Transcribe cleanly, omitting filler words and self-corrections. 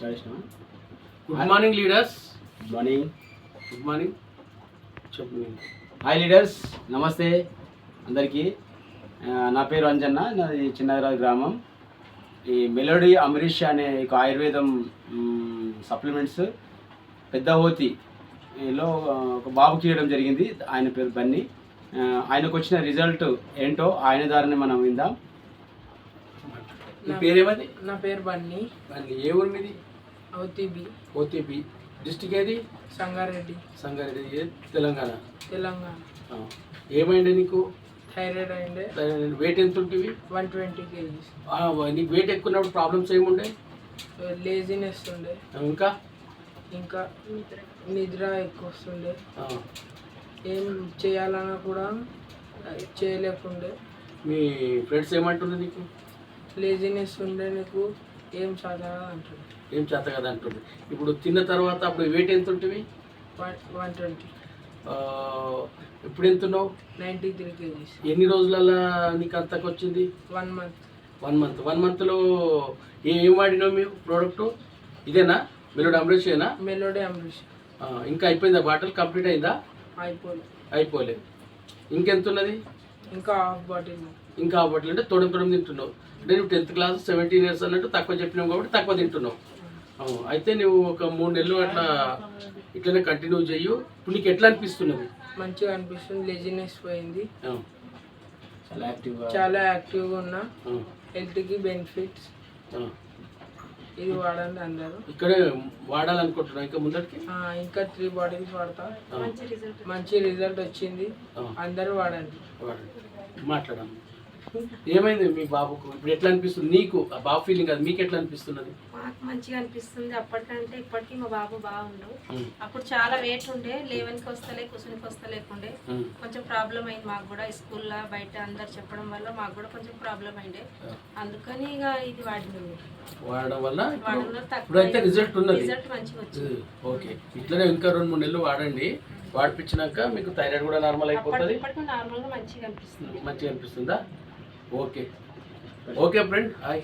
Good morning leaders. Good morning చెప్పు. Hi leaders, నమస్తే అందరికీ. నా పేరు అంజన్న, నాది చిన్నగరాజు గ్రామం. ఈ మెలోడీ అమరీష్ అనే ఒక ఆయుర్వేదం సప్లిమెంట్స్ పెద్ద హోతిలో ఒక బాబుకి ఇవ్వడం జరిగింది. ఆయన పేరు బన్నీ. ఆయనకు వచ్చిన రిజల్ట్ ఏంటో ఆయన ద్వారానే మనం విందాం. మీ పేరేమది? నా పేరు బన్నీ. బన్నీ. ఏ ఊరు మీది? ఓటీబీ. డిస్టిక్ ఏది? సంగారెడ్డి. సంగారెడ్డి, తెలంగాణ. ఏమైంది నీకు? థైరాయిడ్ అయిండే. వెయిట్ ఎంత ఉంటుంది? 120 kgs. నీకు వెయిట్ ఎక్కున్నప్పుడు ప్రాబ్లమ్స్ ఏముండే? లేజినెస్ ఉండే. ఇంకా ఇంకా నిద్ర ఎక్కువ వస్తుండే. ఏం చేయాలన్నా కూడా చేయలేకుండే. మీ ఫ్రెండ్స్ ఏమంటుండే నీకు? లేజినెస్ ఉండే, నీకు ఏం చదవాలి అంటుంది. ఏం చేత కదా అంటుంది. ఇప్పుడు తిన్న తర్వాత అప్పుడు వెయిట్ ఎంత ఉంటుంది? 120. ఇప్పుడు ఎంత ఉన్నావు? 93 kgs. ఎన్ని రోజులలో నీకు అంతకు వచ్చింది? 1 month. 1 monthలో ఏం వాడినావు మీరు ప్రోడక్ట్? ఇదేనా మెలోడీ అమరీషేనా? మెలోడీ అమరీష్. ఇంకా అయిపోయిందా? బాటిల్ కంప్లీట్ అయిందా? అయిపోలేదు. ఇంకెంత ఉన్నది? ఇంకా హాఫ్ బాటిల్. ఇంకా హాఫ్ బాటిల్ అంటే తొడం తింటున్నావు. అంటే నువ్వు 10th class 17 years అన్నట్టు తక్కువ చెప్పినావు కాబట్టి తక్కువ తింటున్నావు. అయితే నువ్వు ఒక 3 నెలలు అట్లా ఇట్లనే కంటిన్యూ చెయ్యు. ఇప్పుడు నీకు ఎట్లా అనిపిస్తున్నది? మంచిగా అనిపిస్తుంది. లేజినెస్ పోయింది. చాలా యాక్టివ్గా ఉన్నా. హెల్త్కి బెనిఫిట్స్. ఇది వాడండి అందరూ. ఇక్కడే వాడాలనుకుంటున్నా ఇంకా ముందరికి. ఇంకా 3 bottles వాడతా. మంచి రిజల్ట్ వచ్చింది. అందరూ వాడండి. మాట్లాడము. ఏమైంది మీ బాబుకు? ఇప్పుడు ఎట్లా అనిపిస్తుంది నీకు? ఆ బాబు ఫీలింగ్ అది మీకు ఎట్లా అనిపిస్తున్నది? మాకు మంచిగా అనిపిస్తుంది. అప్పటికంటే ఇప్పటికీ మా బాబు బాగుండు. అప్పుడు చాలా వెయిట్ ఉండే, లేవనికి వస్తలే, కూర్చునికి వస్తలేకుండే. కొంచెం ప్రాబ్లం అయింది మాకు కూడా. స్కూల్లో బయట అందరు చెప్పడం వల్ల మాకు కూడా కొంచెం ప్రాబ్లం అయిండే. అందుకని ఇక ఇది వాడడం వల్ల ఇప్పుడైతే రిజల్ట్ ఉన్నది. రిజల్ట్ మంచిగా వచ్చింది. ఓకే, ఇట్లనే ఇంకా 2-3 నెలలు వాడండి. వాడిపించినాక మీకు థైరాయిడ్ కూడా నార్మల్ అయిపోతుంది. నార్మల్గా మంచిగా అనిపిస్తుంది. మంచిగా అనిపిస్తుందా? Okay friend, hi.